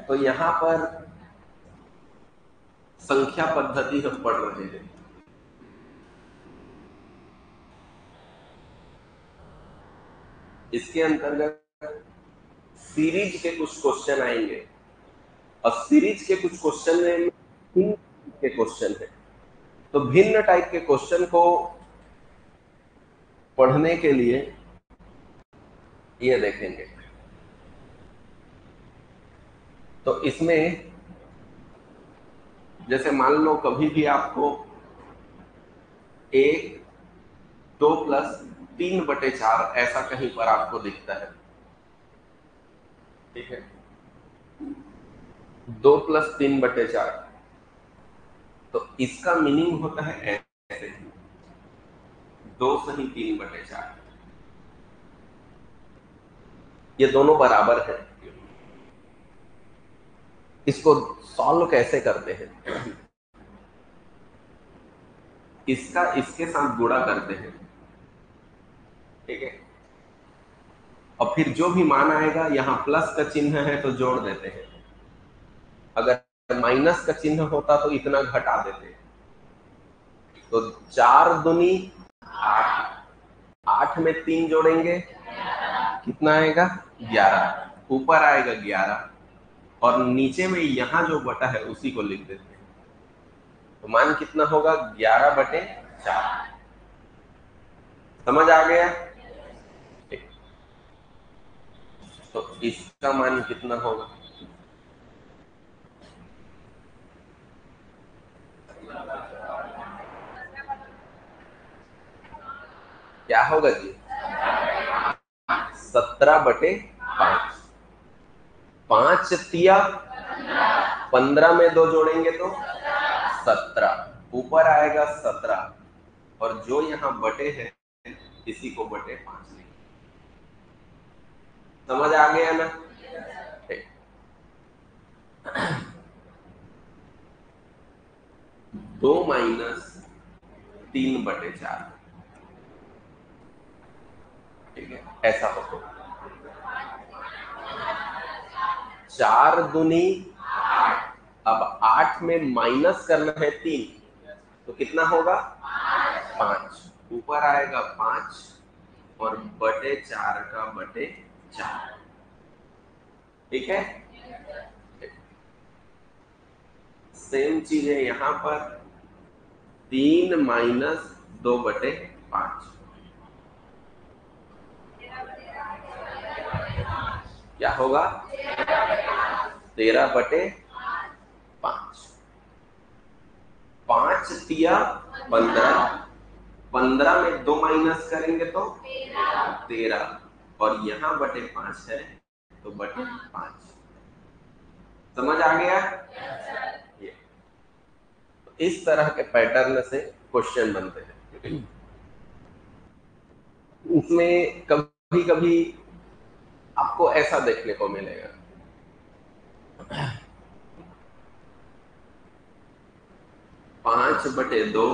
तो यहां पर संख्या पद्धति हम पढ़ रहे हैं। इसके अंतर्गत सीरीज के कुछ क्वेश्चन आएंगे और सीरीज के कुछ क्वेश्चन में भिन्न के क्वेश्चन है। तो भिन्न टाइप के क्वेश्चन को पढ़ने के लिए ये देखेंगे। तो इसमें जैसे मान लो कभी भी आपको 1 2 + 3/4 ऐसा कहीं पर आपको दिखता है, ठीक है, 2 + 3/4, तो इसका मीनिंग होता है ऐसे, 2 सही 3/4, ये दोनों बराबर है। इसको सॉल्व कैसे करते हैं? इसका इसके साथ गुणा करते हैं, ठीक है, और फिर जो भी मान आएगा, यहां प्लस का चिन्ह है तो जोड़ देते हैं, अगर माइनस का चिन्ह होता तो इतना घटा देते। तो 4 दूनी 8, 8 में 3 जोड़ेंगे कितना आएगा? 11, ऊपर आएगा 11 और नीचे में यहां जो बटा है उसी को लिख देते हैं। तो मान कितना होगा? 11/4। समझ आ गया? ठीक। तो इसका मान कितना होगा? क्या होगा जी? 17/5। 5 तिया 15 में 2 जोड़ेंगे तो 17, ऊपर आएगा 17 और जो यहाँ बटे है इसी को बटे 5 लिखेंगे। समझ आ गया ना? ठीक। 2 - 3/4, ठीक है, ऐसा होगा। 4 दूनी, अब 8 में माइनस करना है 3, तो कितना होगा? 5, ऊपर आएगा 5 और बटे 4 का बटे 4, ठीक है। सेम चीज है यहां पर, 3 - 2/5 क्या होगा? 13/5। 5 तिया 15, 15 में 2 माइनस करेंगे तो 13 और यहाँ बटे 5 है तो बटे 5। समझ आ गया? ये इस तरह के पैटर्न से क्वेश्चन बनते हैं। उसमें कभी कभी आपको ऐसा देखने को मिलेगा, 5/2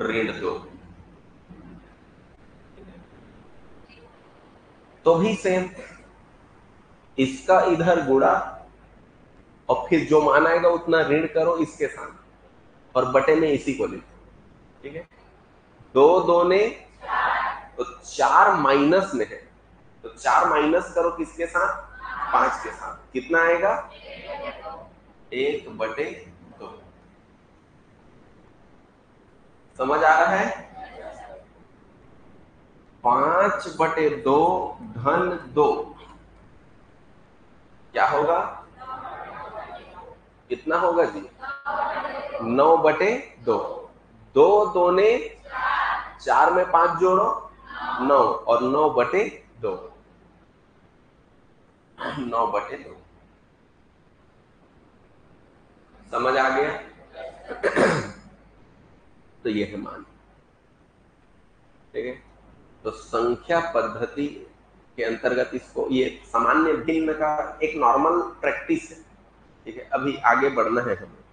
ऋण 2, तो भी सेम, इसका इधर गुणा और फिर जो मान आएगा उतना ऋण करो इसके साथ और बटे में इसी को लिखो, ठीक है। 2 दूने तो 4 माइनस में है, तो 4 माइनस करो किसके साथ? 5 के साथ, कितना आएगा? 1/2। समझ आ रहा है? 5/2 धन 2 क्या होगा? कितना होगा जी? 9/2। 2 दूने 4 में 5 जोड़ो 9 और 9/2, 9/2। समझ आ गया? तो ये है मान, ठीक है। तो संख्या पद्धति के अंतर्गत इसको, ये सामान्य भिन्न का एक नॉर्मल प्रैक्टिस है, ठीक है। अभी आगे बढ़ना है हमें।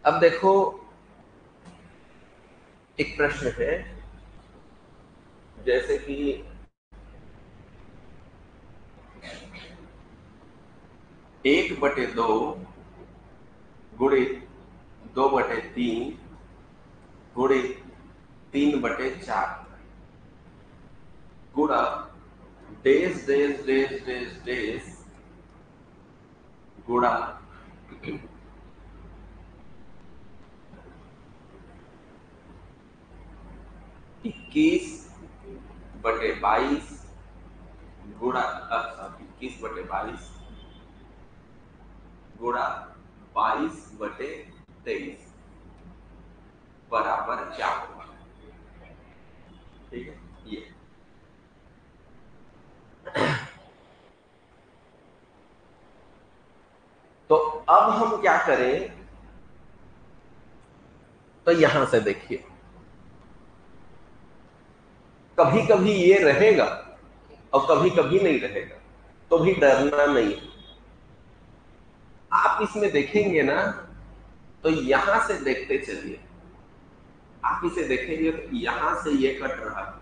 अब देखो एक प्रश्न है, जैसे कि 1/2 गुणित 2/3 गुणित 3/4 गुणा days days days days days गुणा 21/22 गुणा 21/22 गुणा 22/23 बराबर क्या होगा? ठीक है, ये तो अब हम क्या करें, तो यहां से देखिए, कभी कभी ये रहेगा और कभी कभी नहीं रहेगा, तो भी डरना नहीं है। आप इसमें देखेंगे ना, तो यहां से देखते चलिए, आप इसे देखेंगे तो यहां से ये कट रहा है,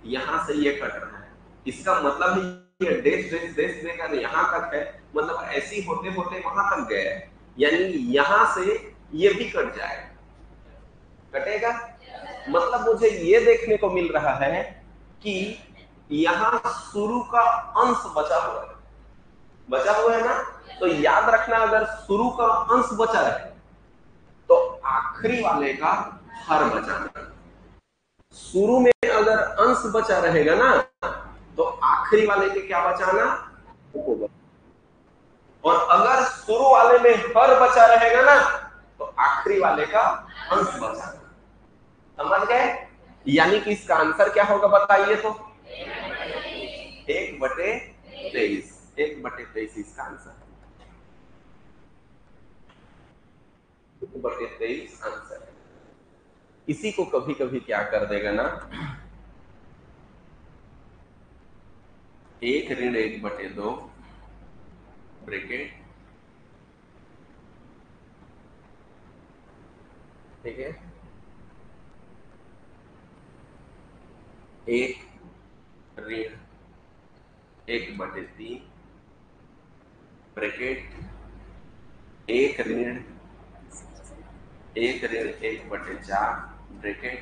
यहां से ये कट रहा है, इसका मतलब है ये डेश डेश डेश देकर यहां तक है, मतलब ऐसी होते होते वहां तक गया है, यानी यहां से ये भी कट जाएगा, कटेगा। मतलब मुझे ये देखने को मिल रहा है कि यहां शुरू का अंश बचा हुआ है, बचा हुआ है ना। तो याद रखना, अगर शुरू का अंश बचा है तो आखिरी वाले का हर बचाना। शुरू में अगर अंश बचा रहेगा ना, तो आखिरी वाले के क्या बचाना, और अगर शुरू वाले में हर बचा रहेगा ना, तो आखिरी वाले का अंश बचाना। समझ गए? यानी कि इसका आंसर क्या होगा बताइए तो? 1/23, 1/23 इसका आंसर, 1/23 आंसर है। इसी को कभी कभी क्या कर देगा ना, 1-1/2 ब्रैकेट, ठीक है, 1-1/3 ब्रैकेट, 1-1/4 ब्रैकेट,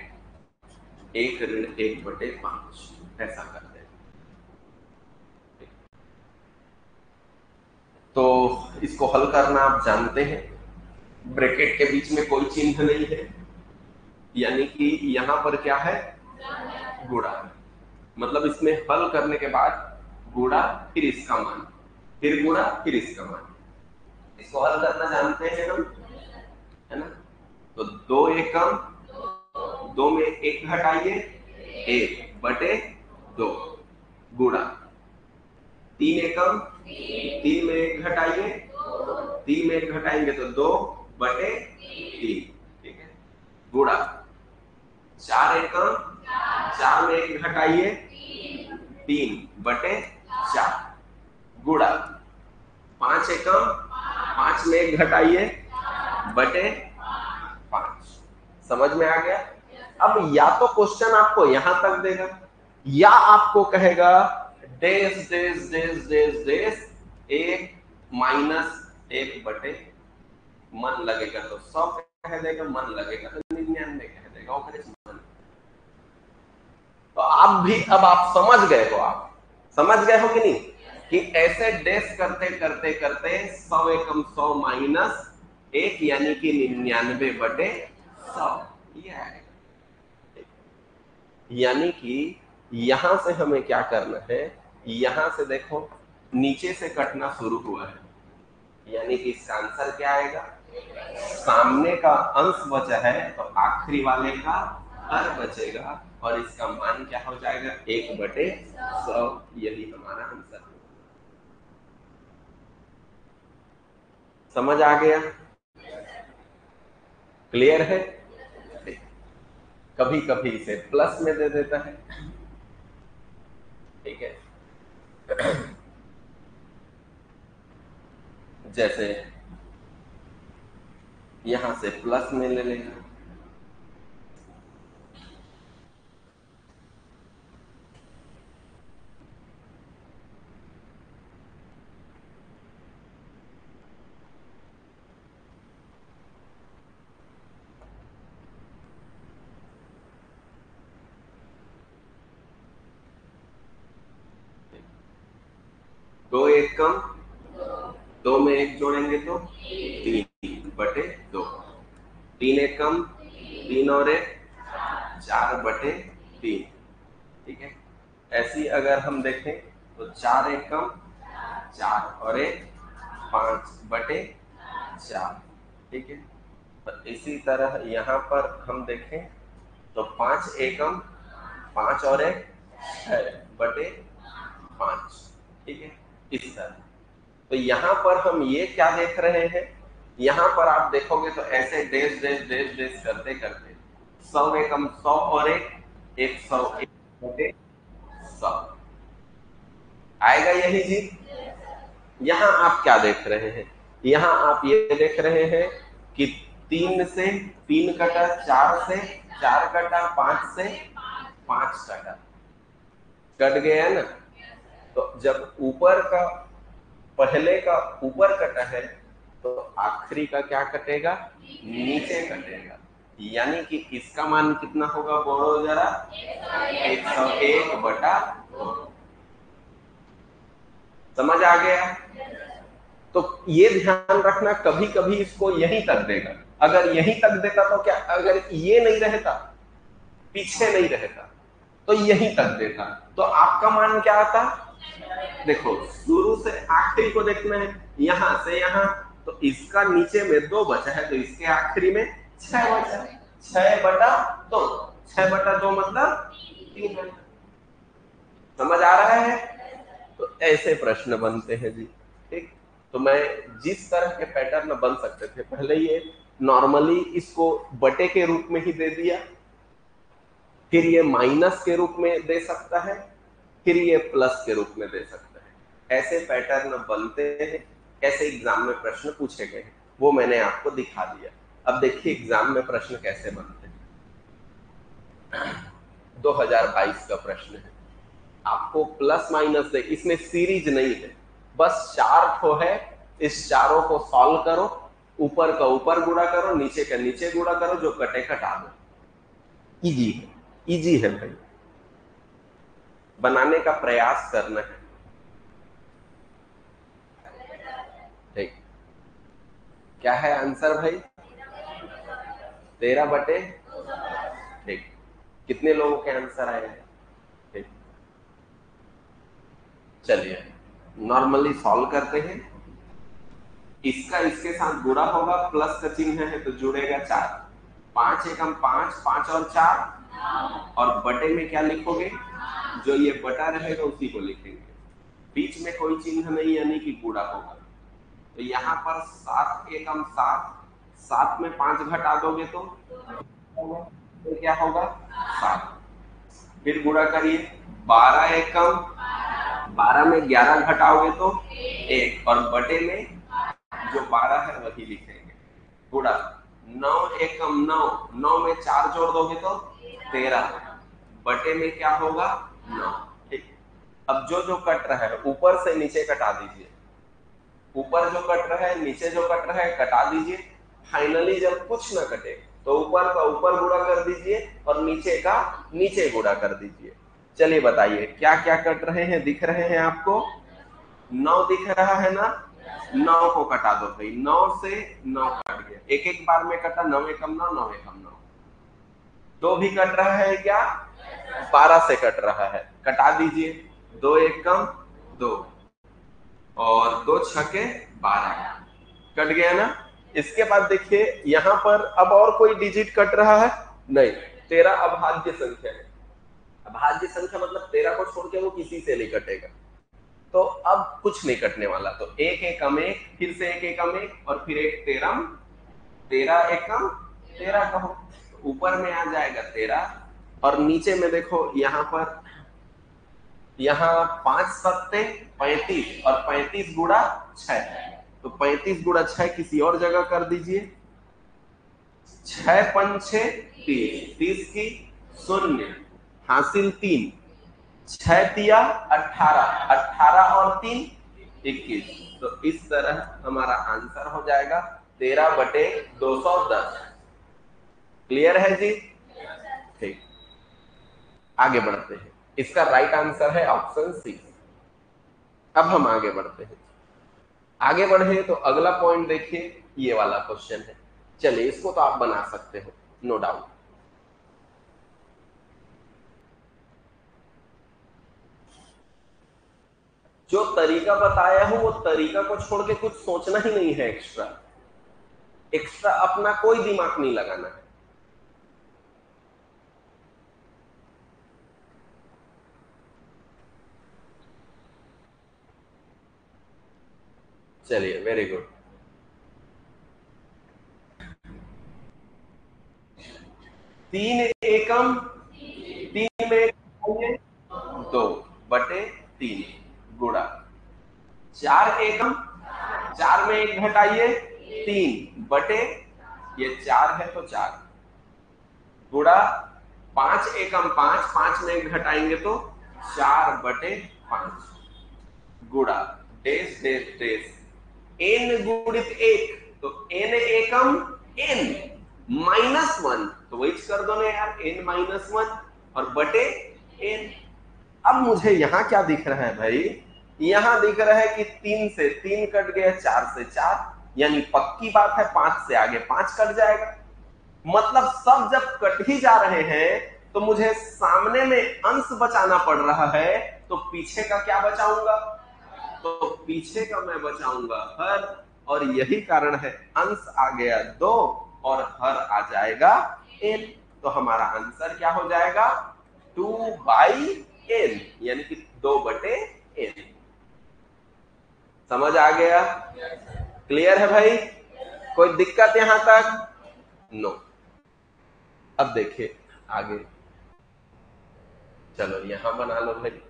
1-1/5, ऐसा करते हैं। तो इसको हल करना आप जानते हैं, ब्रैकेट के बीच में कोई चिन्ह नहीं है, यानी कि यहां पर क्या है, गुणा। मतलब इसमें हल करने के बाद गुणा, फिर इसका मान, फिर गुणा, फिर इसका मान, इसको हल करना जानते हैं हम, है ना। तो 2 एकम, 2 में 1 घटाइए, 1/2 गुणा 3 एकम, 3 में 1 घटाइए, 3 में 1 घटाएंगे तो 2/3, ठीक है, गुणा 4 एकम, 4 में 1 घटाइए, 3/4 गुणा 5 एकम, 5 में 1 घटाइए, बटे 5। समझ में आ गया? अब या तो क्वेश्चन आपको यहां तक देगा, या आपको कहेगा days days days days days 1-1/, मन लगेगा तो 100 कह देगा, मन लगेगा तो 99 कह देगा, मन। तो आप भी, अब आप समझ गए हो, आप समझ गए हो कि नहीं, कि ऐसे डेस करते करते करते 100 एकम 100 माइनस 1, यानी कि 99/100, ये आएगा। यानी कि यहां से हमें क्या करना है, यहां से देखो नीचे से कटना शुरू हुआ है, यानी कि इसका आंसर क्या आएगा, सामने का अंश बचा है तो आखिरी वाले का हर बचेगा, और इसका मान क्या हो जाएगा, 1/100। यही हमारा आंसर। समझ आ गया? क्लियर है? कभी कभी इसे प्लस में दे देता है, ठीक है, जैसे यहां से प्लस में ले लेगा, दो एक कम, दो में एक जोड़ेंगे तो 3/2। 3 एक कम, 3 और 1 4/3। ठीक है। ऐसी अगर हम देखें तो 4 एक कम, 4 और 1 5/4। ठीक है। तो इसी तरह यहाँ पर हम देखें तो 5 एकम, 5 और 1 6/5। ठीक है। इस तरह तो यहाँ पर हम ये क्या देख रहे हैं, यहाँ पर आप देखोगे तो ऐसे डेश डेश डेश डेश करते करते 100 एकम 100 और 100 आएगा यही चीज। यहाँ आप क्या देख रहे हैं, यहाँ आप ये देख रहे हैं कि 3 से 3 कटा, 4 से 4 कटा, 5 से 5 कटा, कट गया ना। तो जब ऊपर का पहले का ऊपर कटा है तो आखिरी का क्या कटेगा, नीचे कटेगा। यानी कि इसका मान कितना होगा, बोलो जरा, 101/2। समझ आ गया। तो ये ध्यान रखना, कभी कभी इसको यहीं तक देगा। अगर यहीं तक देता तो क्या, अगर ये नहीं रहता, पीछे नहीं रहता, तो यहीं तक देता, तो आपका मान क्या आता। देखो शुरू से आखिरी को देखना है, यहां से यहां, तो इसका नीचे में 2 बचा है तो इसके आखिरी में 6 बचा है। 6/2, 6/2 मतलब 3। समझ आ रहा है। तो ऐसे प्रश्न बनते हैं जी। ठीक। तो मैं जिस तरह के पैटर्न बन सकते थे, पहले ये नॉर्मली इसको बटे के रूप में ही दे दिया, फिर ये माइनस के रूप में दे सकता है, फिर ये प्लस के रूप में दे सकता है। ऐसे पैटर्न बनते हैं, ऐसे एग्जाम में प्रश्न पूछे गए हैं, वो मैंने आपको दिखा दिया। अब देखिए एग्जाम में प्रश्न कैसे बनते हैं। 2022 का प्रश्न है, आपको प्लस माइनस दे, इसमें सीरीज नहीं है, बस 4 ठो है। इस चारों को सॉल्व करो, ऊपर का ऊपर गुणा करो, नीचे का नीचे गुणा करो, जो कटे कटा दो। इजी है, इजी है भाई, बनाने का प्रयास करना है। ठीक। क्या है आंसर भाई, 13/। ठीक। कितने लोगों के आंसर आए हैं। ठीक। चलिए नॉर्मली सॉल्व करते हैं। इसका इसके साथ गुणा होगा, प्लस का चिन्ह है तो जुड़ेगा 4। 5 एकम 5, 5 और 4, और बटे में क्या लिखोगे, जो ये बटा रहेगा उसी को लिखेंगे, बीच में कोई चिन्ह नहीं, यानी कि गुणा होगा। तो यहाँ पर 7 एकम 7, 7 में 5 घटा दोगे तो क्या होगा, 7। फिर गुणा करिए, 12 एकम, 12 में 11 घटाओगे तो 1, और बटे में जो 12 है वही लिखेंगे, गुणा। 9 एकम 9, 9 में 4 जोड़ दोगे तो 13, बटे में क्या होगा, 9। ठीक। अब जो जो कट रहा है ऊपर से नीचे कटा दीजिए, ऊपर जो कट रहा है नीचे जो कट रहा है कटा दीजिए। फाइनली जब कुछ ना कटे तो ऊपर का ऊपर गुणा कर दीजिए और नीचे का नीचे गुणा कर दीजिए। चलिए बताइए क्या क्या कट रहे हैं, दिख रहे हैं आपको, 9 दिख रहा है ना, 9 को कटा दो भाई, 9 से 9 कट गया, एक एक बार में कटा, 9 एकम 9, 9 एकम 9। 2 भी कट रहा है क्या, 12 से कट रहा है, कटा दीजिए, 2 एकम 2, और 2 छके 12, कट गया ना। इसके बाद देखिए यहाँ पर अब और कोई डिजिट कट रहा है नहीं, 13 अभाज्य संख्या है। अभाज्य संख्या मतलब 13 को छोड़ के वो किसी से नहीं कटेगा, तो अब कुछ नहीं कटने वाला। तो 1 एकम 1, फिर से 1 एकम 1, और फिर 1 13, 13 एकम 13 कहो, ऊपर में आ जाएगा 13, और नीचे में देखो यहाँ पर, यहाँ 5 सत्ते 35, और 35 गुणा 6, तो 35 गुणा 6 किसी और जगह कर दीजिए। 6 पंचे 30, 30 की 0, हासिल 3, 6 तिया 18, 18 और 3 21। तो इस तरह हमारा आंसर हो जाएगा 13/210। क्लियर है जी। ठीक। आगे बढ़ते हैं, इसका राइट आंसर है ऑप्शन सी। अब हम आगे बढ़ते हैं। आगे बढ़े तो अगला पॉइंट देखिए, ये वाला क्वेश्चन है। चलिए इसको तो आप बना सकते हो, नो डाउट। जो तरीका बताया हूं वो तरीका को छोड़ के कुछ सोचना ही नहीं है, एक्स्ट्रा एक्स्ट्रा अपना कोई दिमाग नहीं लगाना है। चलिए, वेरी गुड। 3 एकम, 3 में 2/3 गुणा 4 एकम, 4 में 1 घटाइए 3 बटे, ये 4 है तो 4 गुणा 5 एकम 5, 5 में 1 घटाएंगे तो 4/5 गुणा डेश डेश डेश n गुणित 1, तो n एकम n -1, तो वही कर दो ना यार, n-1 और बटे n। अब मुझे यहां क्या दिख रहा है भाई, यहां दिख रहा है कि 3 से 3 कट गया, 4 से 4, यानी पक्की बात है 5 से आगे 5 कट जाएगा। मतलब सब जब कट ही जा रहे हैं तो मुझे सामने में अंश बचाना पड़ रहा है, तो पीछे का क्या बचाऊंगा, तो पीछे का मैं बचाऊंगा हर, और यही कारण है अंश आ गया 2 और हर आ जाएगा n। तो हमारा आंसर क्या हो जाएगा, 2/n, यानी कि 2/n। समझ आ गया? क्लियर है भाई? कोई दिक्कत यहां तक? नो। अब देखिए आगे, चलो यहां बना लो भाई।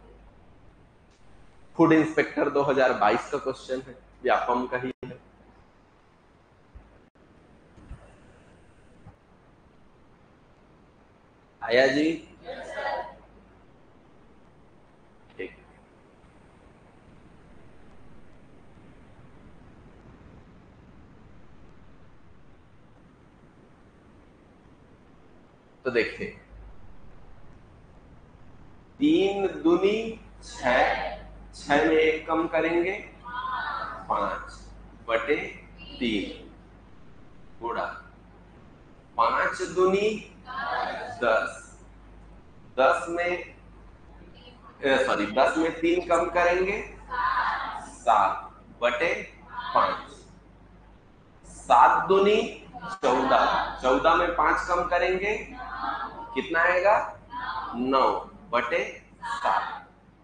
फूड इंस्पेक्टर 2022 का क्वेश्चन है, व्यापम का ही है। आया जी? ठीक। तो देखिए, 3 दूनी 6, 6 में 1 कम करेंगे 5/3 गुणा 5 दूनी 10, 10 में सॉरी 10 में 3 कम करेंगे 7/5, 7 दूनी 14, 14 में 5 कम करेंगे कितना आएगा, 9/7।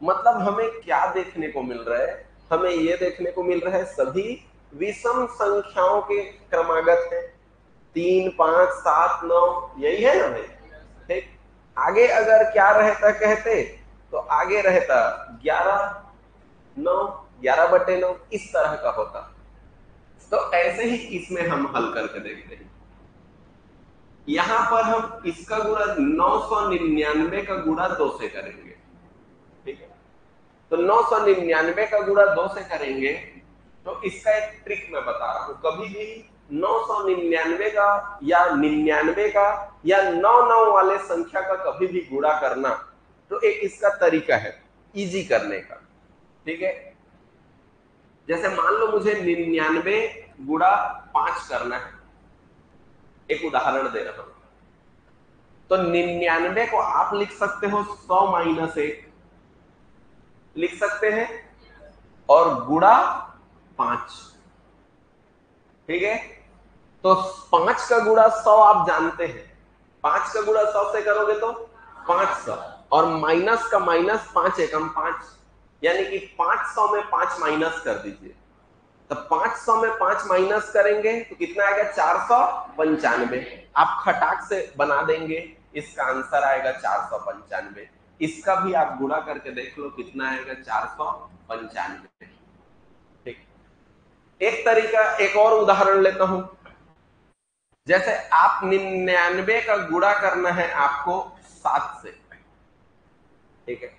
मतलब हमें क्या देखने को मिल रहा है, हमें ये देखने को मिल रहा है सभी विषम संख्याओं के क्रमागत है, 3, 5, 7, 9, यही है ना भाई। ठीक। आगे अगर क्या रहता कहते, तो आगे रहता 11/9, 11/9 इस तरह का होता। तो ऐसे ही इसमें हम हल करके देखते हैं। यहां पर हम इसका गुणा 999 का गुणा 2 से करेंगे। ठीक है, तो 999 का गुणा 2 से करेंगे, तो इसका एक ट्रिक मैं बता रहा हूं। कभी भी 999 का या 99 का या 99 वाले संख्या का कभी भी गुणा करना, तो एक इसका तरीका है इजी करने का। ठीक है, जैसे मान लो मुझे 99 गुणा 5 करना है, एक उदाहरण दे रहा हूं। तो 99 को आप लिख सकते हो 100-1 लिख सकते हैं, और गुणा 5। ठीक है, तो 5 का गुणा 100 आप जानते हैं, 5 का गुणा 100 से करोगे तो 500, और माइनस का माइनस 5 एकम 5, यानी कि 500 में 5 माइनस कर दीजिए। तो 500 में 5 माइनस करेंगे तो कितना आएगा, 495। आप खटाक से बना देंगे, इसका आंसर आएगा 495। इसका भी आप गुणा करके देख लो कितना आएगा, 495। ठीक। एक तरीका, एक और उदाहरण लेता हूं। जैसे आप 99 का गुणा करना है आपको 7 से। ठीक है,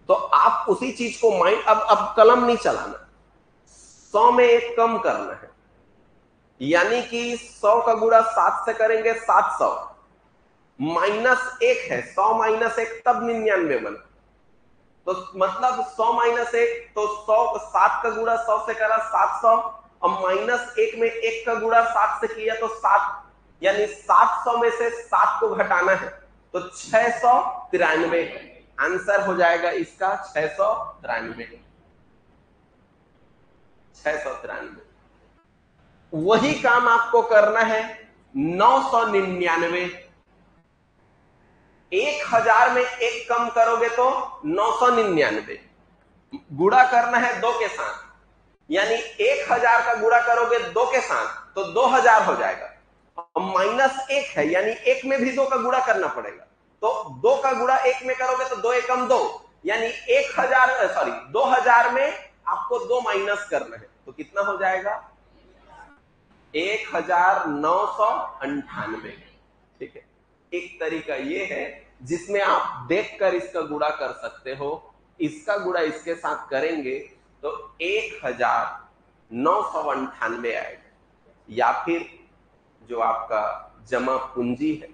तो आप उसी चीज को माइंड, अब कलम नहीं चलाना, 100 में 1 कम करना है, यानी कि 100 का गुणा 7 से करेंगे 700, -1 है, 100 -1 तब 99 बना। तो मतलब 100 माइनस 1, तो 100 7 का गुणा 100 से करा 700, और माइनस 1 में 1 का गुणा 7 से किया तो 7, यानी 700 में से 7 को घटाना है तो 693। आंसर हो जाएगा इसका 693। 693। वही काम आपको करना है 999। 1000 में एक कम करोगे तो 999, गुणा करना है 2 के साथ, यानी 1000 का गुणा करोगे 2 के साथ तो 2000 हो जाएगा, और माइनस 1 है यानी 1 में भी 2 का गुणा करना पड़ेगा, तो 2 का गुणा 1 में करोगे तो 2 एकम 2, यानी 2000 में आपको 2 माइनस करना है तो कितना हो जाएगा 1998। ठीक है, एक तरीका ये है जिसमें आप देखकर इसका गुणा कर सकते हो। इसका गुणा इसके साथ करेंगे तो 1998 आएगा, या फिर जो आपका जमा पूंजी है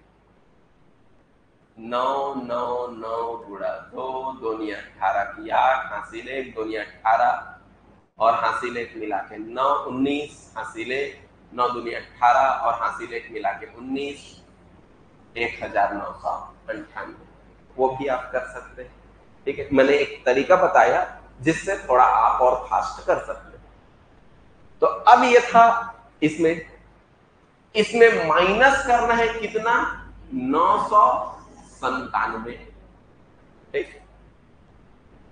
999 गुणा 2, 2 18 की 8, हासिल 1, 2 18 और हासिल 1 मिला के 9 19, हासिल 9 2 18 और हासिल 1 मिला के 19, 1998। वो भी आप कर सकते हैं। ठीक है, मैंने एक तरीका बताया जिससे थोड़ा आप और फास्ट कर सकते हैं। तो अब ये था इसमें इसमें माइनस करना है कितना 997। ठीक,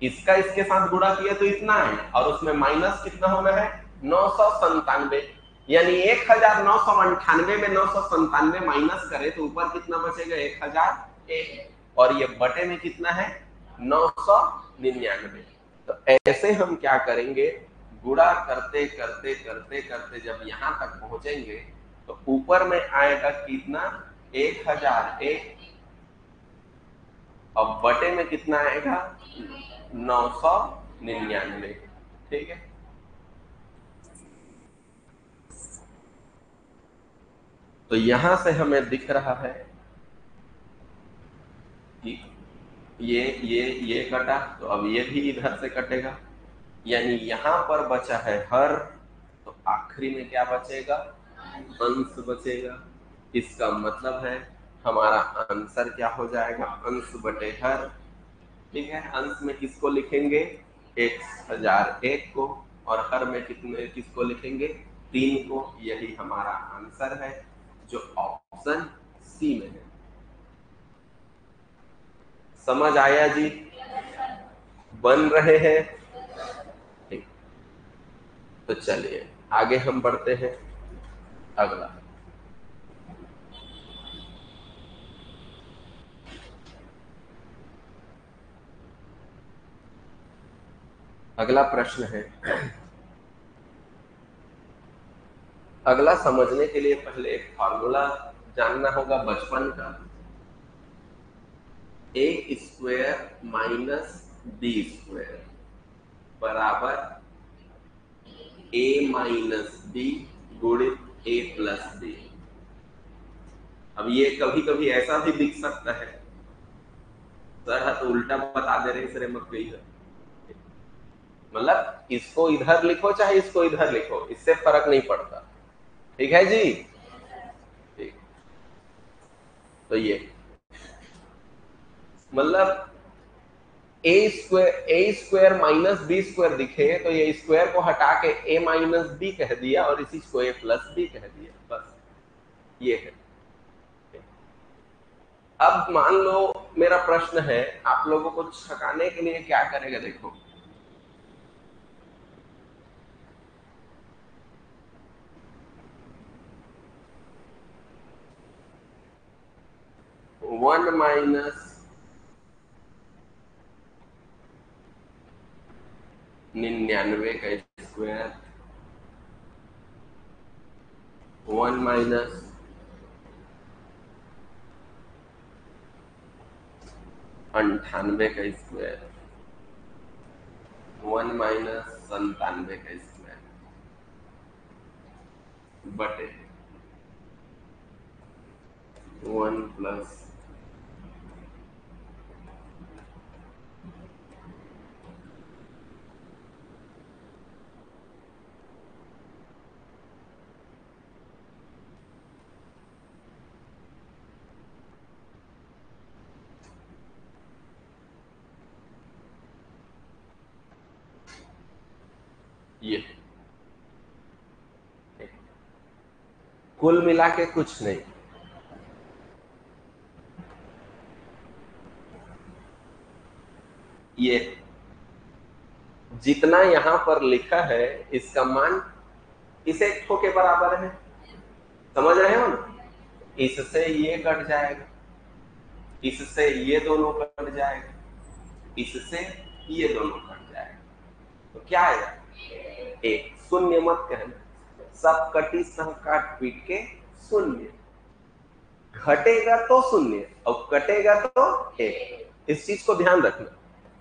इसका इसके साथ गुणा किया तो इतना है, और उसमें माइनस कितना होना है 997, यानी 1998 में 997 माइनस करें तो ऊपर कितना बचेगा 1001, और ये बटे में कितना है 999। तो ऐसे हम क्या करेंगे, गुणा करते करते करते करते जब यहां तक पहुंचेंगे तो ऊपर में आएगा कितना 1001, और बटे में कितना आएगा 999। ठीक है, तो यहां से हमें दिख रहा है कि ये कटा, तो अब ये भी इधर से कटेगा, यानी यहां पर बचा है हर, तो आखिरी में क्या बचेगा अंश बचेगा। इसका मतलब है हमारा आंसर क्या हो जाएगा अंश बटे हर। ठीक है, अंश में किसको लिखेंगे 1001 को, और हर में कितने किसको लिखेंगे 3 को। यही हमारा आंसर है जो ऑप्शन सी में है। समझ आया जी, बन रहे हैं। ठीक, तो चलिए आगे हम बढ़ते हैं। अगला अगला प्रश्न है। अगला समझने के लिए पहले एक फॉर्मूला जानना होगा बचपन का। ए स्क्वायर माइनस बी स्क्वायर बराबर ए माइनस बी गुणित ए प्लस बी। अब ये कभी कभी ऐसा भी दिख सकता है, सर तो उल्टा बता दे रहे सर मत गई है, मतलब इसको इधर लिखो चाहे इसको इधर लिखो, इससे फर्क नहीं पड़ता। ठीक है जी, ठीक। तो ये मतलब ए स्क्वायर माइनस बी स्क्वायर दिखे तो ये स्क्वायर को हटा के ए माइनस बी कह दिया और इसी को ए प्लस बी कह दिया, बस ये है। अब मान लो मेरा प्रश्न है, आप लोगों को छकाने के लिए क्या करेगा, देखो 1 माइनस 99 का स्क्वायर, 1 माइनस 98 का स्क्वायर, 1 माइनस 97 का स्क्वायर बटे 1 प्लस ये कुल मिला के कुछ नहीं। ये जितना यहां पर लिखा है इसका मान इस एक ठो के बराबर है, समझ रहे हो ना? इससे ये कट जाएगा, इससे ये दोनों कट जाएगा, इससे ये दोनों कट जाएगा, तो क्या आएगा? एक। शून्य मत कहना, सब कटी सह काट पीट के शून्य। घटेगा तो शून्य और कटेगा तो एक। इस चीज को ध्यान रखना।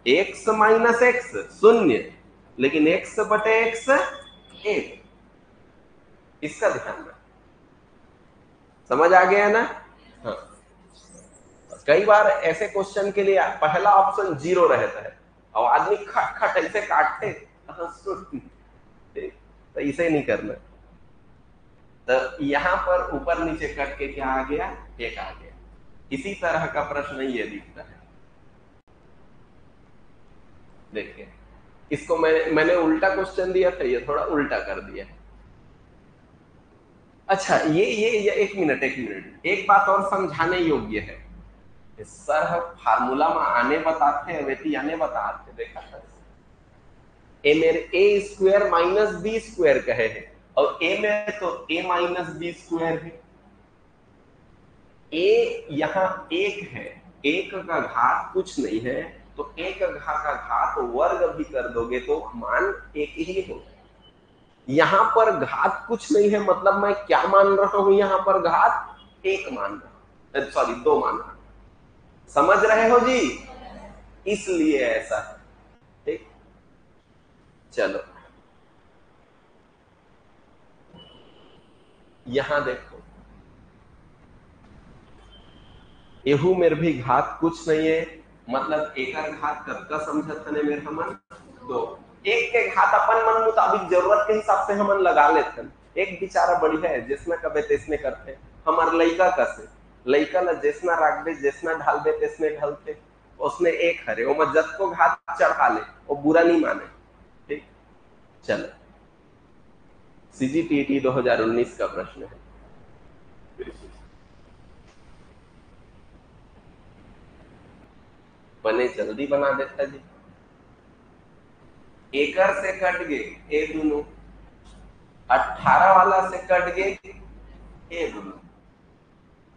एक्स माइनस एक्स शून्य, लेकिन एक्स बटे एक्स एक। इसका ध्यान रखना। समझ आ गया ना? हाँ। कई बार ऐसे क्वेश्चन के लिए पहला ऑप्शन 0 रहता है और आदमी खट खट ऐसे काटते, तो इसे नहीं करना। तो यहां पर ऊपर नीचे कट के क्या आ गया? एक आ गया। इसी तरह का प्रश्न ये दिखता है। देखिए, इसको मैंने उल्टा क्वेश्चन दिया था, ये थोड़ा उल्टा कर दिया। अच्छा, ये एक मिनट, एक बात और समझाने योग्य है। सर फार्मूला में आने बताते, अवेती आने बताते, देखा था ए मेरे ए स्क्वायर माइनस बी स्क्वायर कहे है, और ए में तो ए माइनस बी स्क्वायर है। ए यहाँ एक है, एक का घात कुछ नहीं है, तो एक घात का घात वर्ग भी कर दोगे तो मान एक ही होगा। यहां पर घात कुछ नहीं है, मतलब मैं क्या मान रहा हूं? यहां पर घात एक मान रहा हूं, सॉरी दो मान रहा हूं। समझ रहे हो जी? इसलिए ऐसा है। ठीक, चलो यहां देखो, एहू मेरे भी घात कुछ नहीं है, मतलब एक घात कब का समझा था ने मेरे हमन? दो। एक के घात अपन मन मुताबिक जरूरत के हिसाब से हमन लगा लेते हैं। एक बेचारा बढ़िया है, जिसना कबे तेसने करते हमार लइका कसे, लइका ला जैसना राखबे जैसना ढालबे तेसने ढलते। उसने एक हरे वो जत को घात चढ़ा ले, वो बुरा नहीं माने। ठीक, चलो सीजीटीटी 2019 का प्रश्न है। बने जल्दी बना देता जी। एकर से कट गए ए दोनों, 18 वाला से कट गए ए दोनों,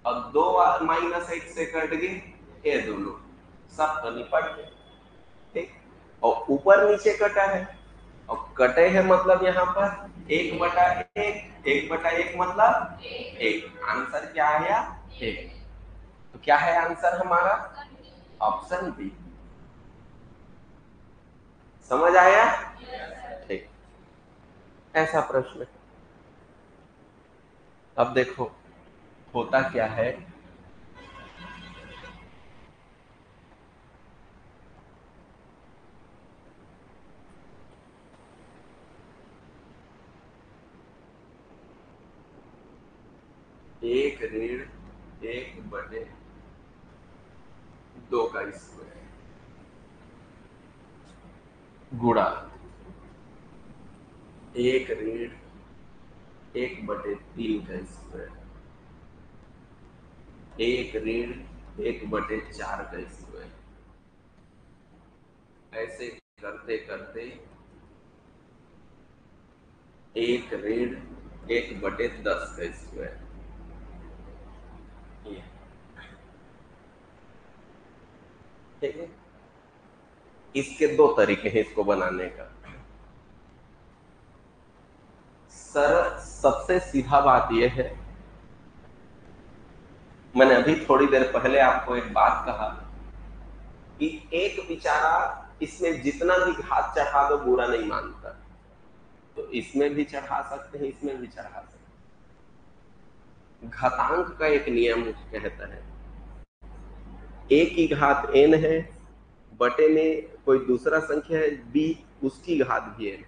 और 2 माइनस 1 से कट गए ए दोनों, सब तो निपट गए। ठीक, और ऊपर नीचे कटा है, और कटे है मतलब यहाँ पर 1/1, 1/1 मतलब एक। आंसर क्या आया? एक। तो क्या है आंसर हमारा? Option B. समझ आया? ठीक, ऐसा प्रश्न। अब देखो होता क्या है, एक ऋण 1/2 का स्क्वायर गुणा एक ऋण 1/3 का स्क्वायर, एक ऋण 1/4 का स्क्वायर, ऐसे करते करते एक ऋण 1/10 का स्क्वायर। ठीक है, इसके दो तरीके हैं इसको बनाने का। सर सबसे सीधा बात यह है, मैंने अभी थोड़ी देर पहले आपको एक बात कहा कि एक बेचारा इसमें जितना भी घात चढ़ा दो बुरा नहीं मानता, तो इसमें भी चढ़ा सकते हैं, इसमें भी चढ़ा सकते हैं। घातांक का एक नियम कहता है, ए की घात n है, बटे में कोई दूसरा संख्या है b, उसकी घात भी n है।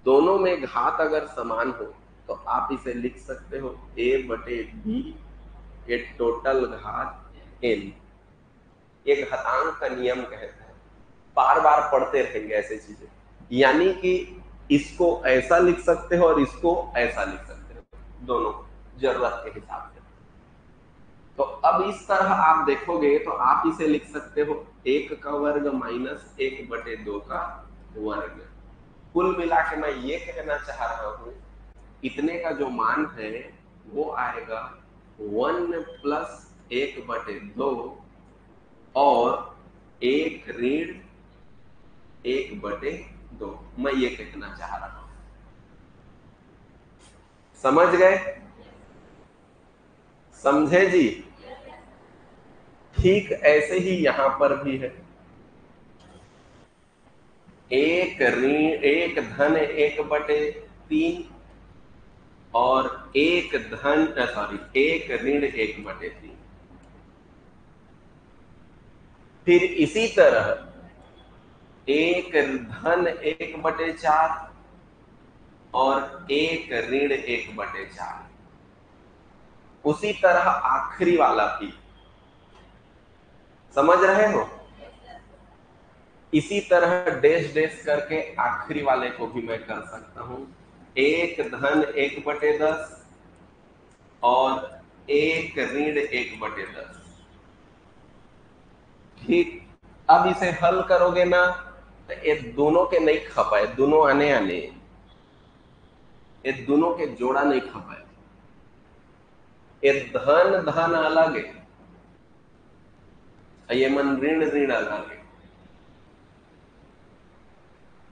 दोनों में घात अगर समान हो तो आप इसे लिख सकते हो a/b के टोटल घात n। ये घातांक का नियम कहता है, बार बार पढ़ते रहेंगे ऐसे चीजें। यानी कि इसको ऐसा लिख सकते हो और इसको ऐसा लिख सकते हो, दोनों जरूरत के हिसाब से। तो अब इस तरह आप देखोगे तो आप इसे लिख सकते हो 1 का वर्ग माइनस 1/2 का वर्ग। कुल मिला के मैं ये कहना चाह रहा हूं, इतने का जो मान है वो आएगा 1 प्लस 1/2 और 1 ऋण 1/2। मैं ये कहना चाह रहा हूं, समझ गए? समझे जी? ठीक ऐसे ही यहां पर भी है, 1 धन 1/3 और 1 ऋण 1/3। फिर इसी तरह 1 धन 1/4 और 1 ऋण 1/4। उसी तरह आखिरी वाला भी, समझ रहे हो? इसी तरह डैश डैश करके आखिरी वाले को भी मैं कर सकता हूं, 1 धन 1/10 और 1 ऋण 1/10। ठीक, अब इसे हल करोगे ना तो ये दोनों के नहीं खपाए, दोनों आने आने, ये दोनों के जोड़ा नहीं खपाए, ये धन धन अलग है, ये मन ऋण ऋण अलग है,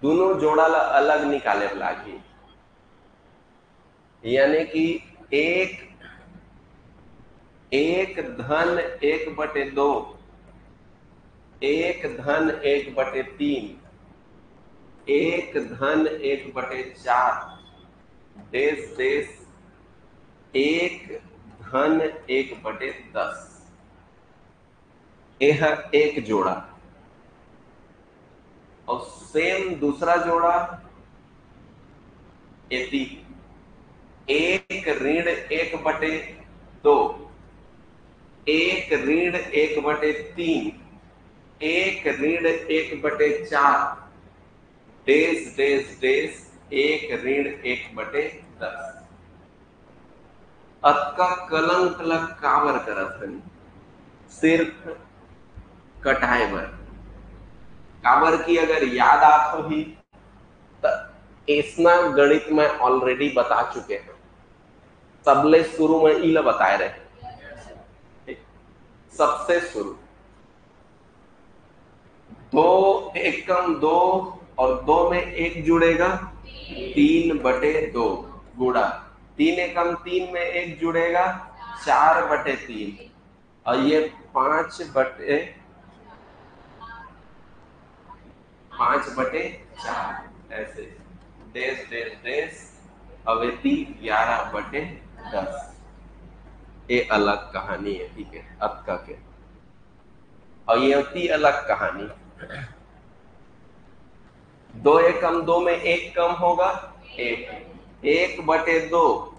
दोनों जोड़ा ला अलग निकाले लागी। यानी कि एक धन 1/2, 1 धन 1/3, 1 धन 1/4, डेस डेस 1 धन 1/10। यह एक जोड़ा, और सेम दूसरा जोड़ा 1 ऋण 1/2, 1 ऋण 1/3, 1 ऋण 1/4, डेस डेस डेस 1 ऋण 1/10। अतका कलंक लग काबर करत हन, सिर्फ कटाए बर। काबर की अगर याद आत होही तो ऐसना गणित में ऑलरेडी बता चुके हैं, सबले शुरू में इला बताए रहे। सबसे शुरू 2 एकम 2 और 2 में 1 जुड़ेगा 3/2 गुणा 3 एकम 3 में 1 जुड़ेगा 4/3 और ये 5/4 ऐसे डेस डेस डेस अवेती 11/10। ये अलग कहानी है, ठीक है, अतका के। और ये होती अलग कहानी, 2 एकम 2 में 1 कम होगा 1/2,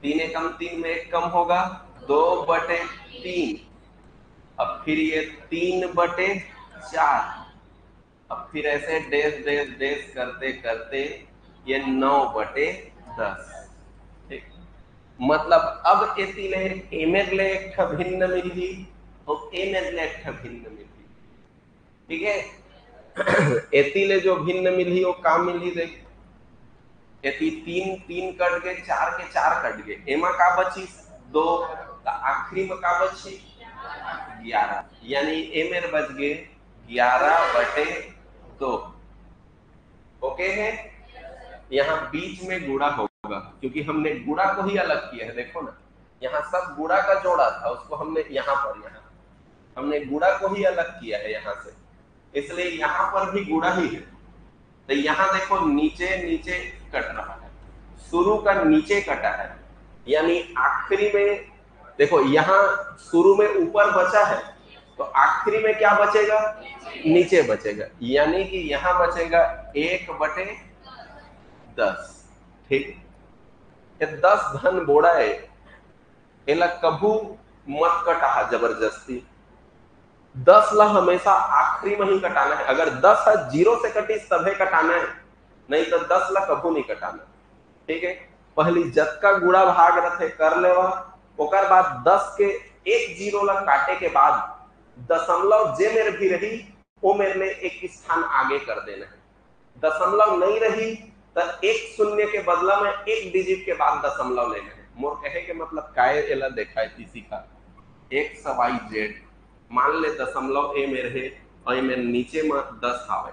3 एकम 3 में 1 कम होगा 2/3, अब फिर ये 3/4, अब फिर ऐसे डेस डेस डेस करते करते ये 9/10। ठीक, मतलब अब एतिले एमेरले एक ठा भिन्न मिलही और एमेरले एक ठा भिन्न मिलही, ठीक है। एतिले जो भिन्न मिलही वो का मिलही देख, एति 3 3 कट गए, 4 के 4 कट गए, एमा का बची 2, तो आखिरी में का बची 11, यानी एमेर बच गए 11/2। ओके है, यहाँ बीच में गुणा होगा क्योंकि हमने गुणा को ही अलग किया है, देखो ना, यहाँ सब गुणा का जोड़ा था, उसको हमने यहाँ हमने गुणा को ही अलग किया है यहाँ से, इसलिए यहाँ पर भी गुणा ही है। तो यहाँ देखो नीचे नीचे कट रहा है, शुरू का नीचे कटा है, यानी आखिरी में देखो यहाँ शुरू में ऊपर बचा है तो आखिरी में क्या बचेगा, नीचे बचेगा, यानी कि यहाँ बचेगा 1/10। ठीक, ये 10 धन बोड़ा है, एला कभू मत कटा जबरदस्ती, 10 ला हमेशा आखिरी में ही कटाना है। अगर 10 है 0 से कटी तभी कटाना है, नहीं तो 10 ला कभू नहीं कटाना। ठीक है, पहली जत का गुड़ा भाग रथे कर लेवा, ओकर बाद 10 के एक 0 ला काटे के बाद दशमलव जे मेरे भी रही वो मेरे में एक स्थान आगे कर देना है। दशमलव नहीं रही तो एक शून्य के बदला में एक डिजिट के बाद दशमलव लेना है। मोर कहे के मतलब काय एला देखा है तीसी का एक्स वाई जेड, मान ले दशमलव ए में रहे और में नीचे में 10 आवे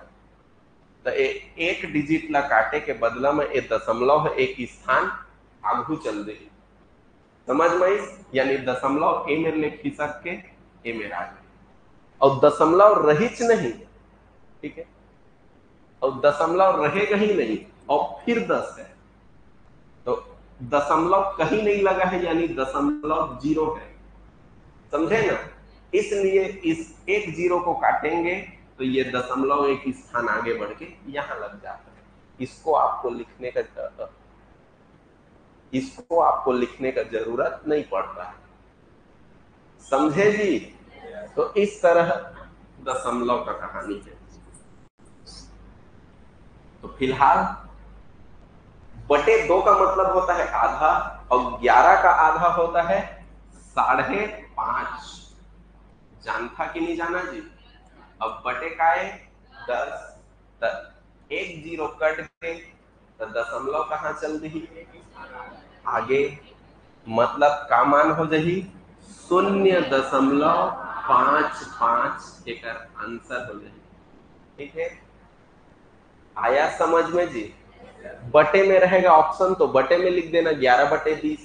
तो एक डिजिट ला काटे के बदला में ए दशमलव है एक स्थान आगू चल दे। समझ में? यानी दशमलव ए में ले खिसक के ए में आ गए और दशमलव रहिच नहीं। ठीक है, और दशमलव रहेगा ही नहीं और फिर 10 है तो दशमलव कहीं नहीं लगा है, यानी दशमलव 0 है। समझे ना? इसलिए इस एक 0 को काटेंगे तो ये दशमलव एक स्थान आगे बढ़ के यहां लग जाता है। इसको आपको लिखने का जरूरत नहीं पड़ता है। समझे जी? तो इस तरह दशमलव का कहानी है। तो फिलहाल बटे 2 का मतलब होता है आधा और 11 का आधा होता है 5.5। जान था कि नहीं जाना जी? अब बटे का है 10, एक 0 कट के तो दशमलव कहाँ चल दी आगे, मतलब का मान हो जाही 0.55 एक आंसर हो जाही। ठीक है, आया समझ में जी? बटे में रहेगा ऑप्शन तो बटे में लिख देना 11/20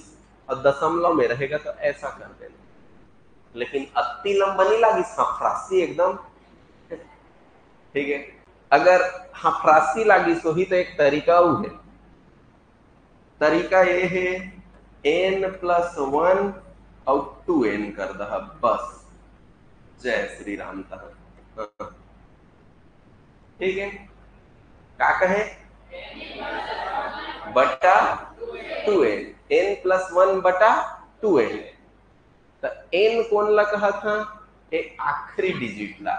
और दशमलव में रहेगा तो ऐसा कर देना। लेकिन अति लंबा नहीं लागी सफरासी एकदम। ठीक है, अगर हफरासी लागी सो ही तो एक तरीका वो है। तरीका ये है n+1 और 2n कर दह बस। जय श्री राम तह। ठीक है, का कहे बटा 2n, n+1/2n। तो n कौन ला कहा था? एक आखिरी डिजिट ला,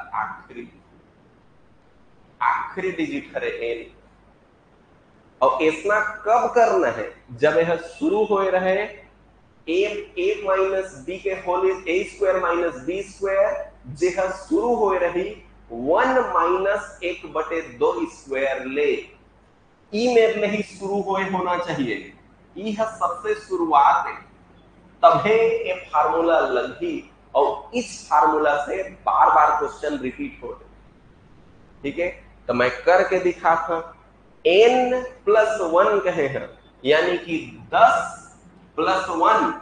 आखिरी डिजिट हरे n। और ऐसा कब करना है? जब यह शुरू हो रहे a माइनस बी के whole a square minus b square जेह शुरू हो रही 1-1/2 स्क्वायर ले ई में नहीं शुरू होना चाहिए। ई है सबसे शुरुआत है, तभी ये फार्मूला लगी और इस फार्मूला से बार बार क्वेश्चन रिपीट हो रहे। ठीक है, तो मैं करके दिखा था n+1 कहे हैं, यानी कि 10+1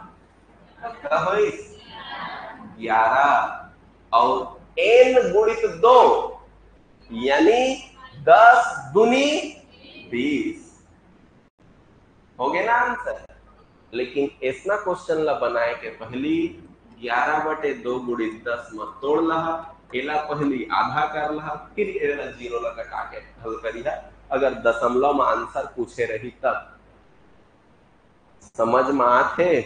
11 और n×2 यानी 10×20 हो गया ना आंसर। लेकिन ऐसा क्वेश्चन ला बनाए के पहली 11/2 × 10 में तोड़ लहा, एला पहली आधा कर लहा, फिर एला 0 ला कटा के हल करिहा। अगर दशमलव में आंसर पूछे रही तब समझ में आते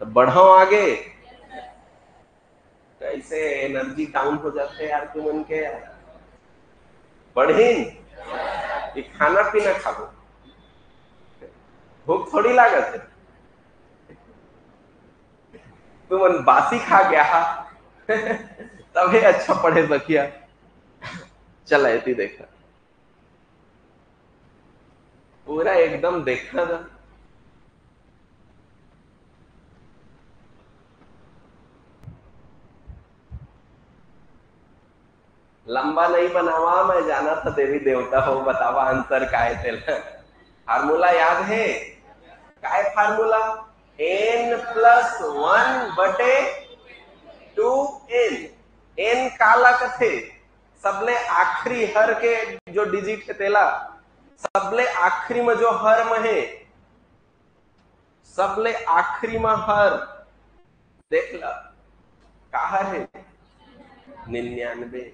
तो बढ़ो आगे। कैसे एनर्जी डाउन हो जाते हैं यार तुमन के यार। बढ़ीन ये खाना पीना खाबो, भूख थोड़ी लागत है। तुमन बासी खा गया तभी अच्छा पढ़े बकिया। चल ऐसी देखा पूरा एकदम देखा था। लंबा नहीं बनावा, मैं जाना था देवी देवता हो, बतावा आंसर का है तेला। फार्मूला याद है? का है फार्मूला? n+1/2n। n काला कथे सबले आखिरी हर के जो डिजिट है तेला, सबले आखिरी में जो हर में है, सबले आखिरी में हर देख ला कहा है 99।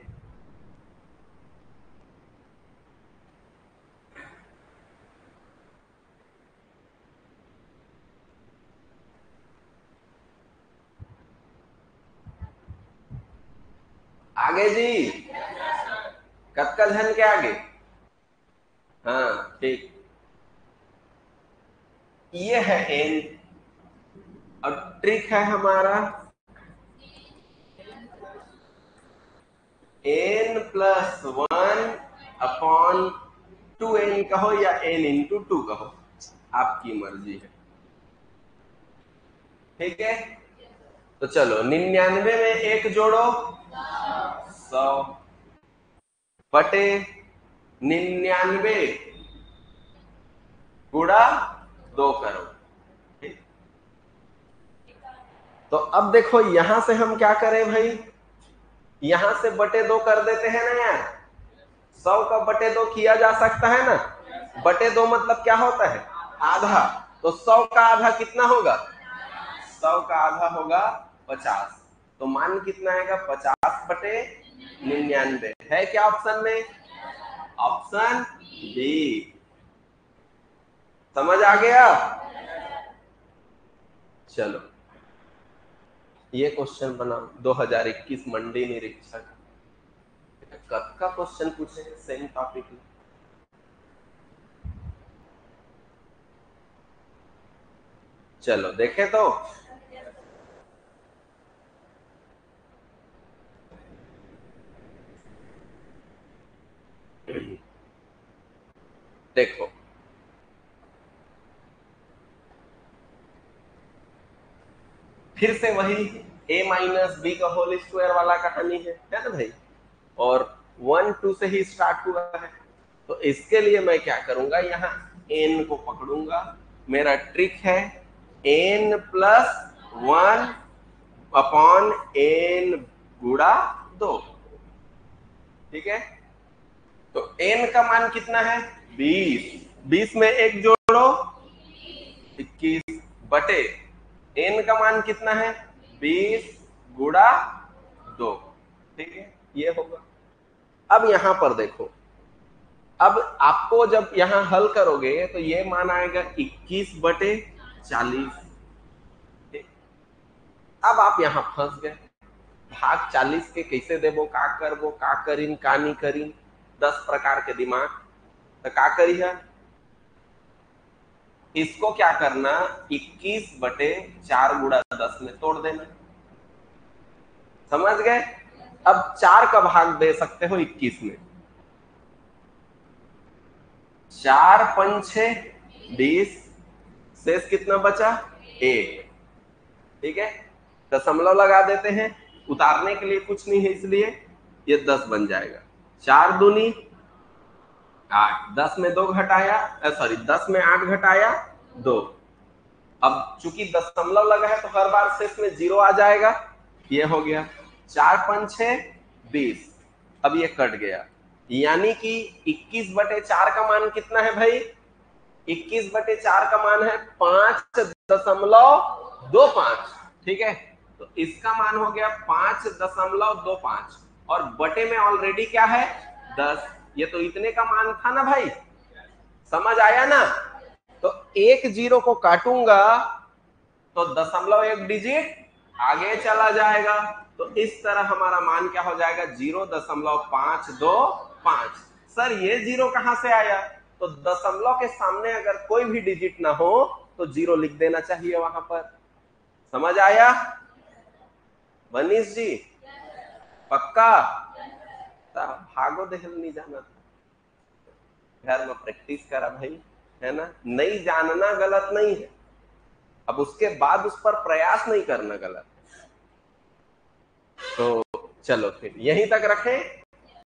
आगे जी, कत्कल झन के आगे। हाँ ठीक, ये है n और ट्रिक है हमारा n प्लस 1/2n कहो या n इंटू 2 कहो, आपकी मर्जी है। ठीक है, तो चलो 99 में एक जोड़ो 100 बटे 99 गुणा 2 करो। ठीक? तो अब देखो यहां से हम क्या करें भाई, यहां से बटे 2 कर देते हैं ना यार, 100 का बटे 2 किया जा सकता है ना। बटे 2 मतलब क्या होता है, आधा। तो 100 का आधा कितना होगा, 100 का आधा होगा 50। तो मान कितना आएगा, 50 बटे 99 है क्या ऑप्शन में, ऑप्शन बी। समझ आ गया। चलो ये क्वेश्चन बना 2021 मंडी निरीक्षक कब का क्वेश्चन पूछे सेम टॉपिक में। चलो देखे तो देखो फिर से वही a माइनस बी का होल स्क्वायर वाला कहानी है ना भाई, और 1 2 से ही स्टार्ट हुआ है। तो इसके लिए मैं क्या करूंगा, यहाँ n को पकड़ूंगा, मेरा ट्रिक है n प्लस 1/n गुणा 2। ठीक है, तो n का मान कितना है 20, 20 में एक जोड़ो 21 बटे n का मान कितना है 20 गुणा 2। ठीक है, ये होगा। अब यहां पर देखो, अब आपको जब यहां हल करोगे तो ये मान आएगा 21 बटे 40। ठीक? अब आप यहां फंस गए, भाग 40 के कैसे देबो, का करबो, का करीन का नहीं करीन, 10 प्रकार के दिमाग। तो का करी है, इसको क्या करना, 21 बटे 4 गुणा 10 में तोड़ देना। समझ गए। अब 4 का भाग दे सकते हो 21 में, 4 पंछे 20, शेष कितना बचा 1। ठीक है, दशमलव लगा देते हैं, उतारने के लिए कुछ नहीं है इसलिए ये 10 बन जाएगा। 4 दूनी 8, 10 में 2 घटाया, सॉरी 10 में 8 घटाया 2। अब चूंकि दशमलव लगा है तो हर बार शेष में 0 आ जाएगा, ये हो गया 4 पंछे 20। अब ये कट गया, यानी कि 21 बटे 4 का मान कितना है भाई, 21 बटे 4 का मान है 5.25। ठीक है, तो इसका मान हो गया 5.25 और बटे में ऑलरेडी क्या है 10। ये तो इतने का मान था ना भाई, समझ आया ना। तो एक जीरो को काटूंगा तो दशमलव एक डिजिट आगे चला जाएगा, तो इस तरह हमारा मान क्या हो जाएगा 0.525। सर ये जीरो कहां से आया, तो दशमलव के सामने अगर कोई भी डिजिट ना हो तो जीरो लिख देना चाहिए वहां पर। समझ आया मनीष जी, पक्का। भागो देहल नहीं जाना था, घर में प्रैक्टिस करा भाई, है ना। नहीं जानना गलत नहीं है, अब उसके बाद उस पर प्रयास नहीं करना गलत। तो चलो फिर यहीं तक रखें।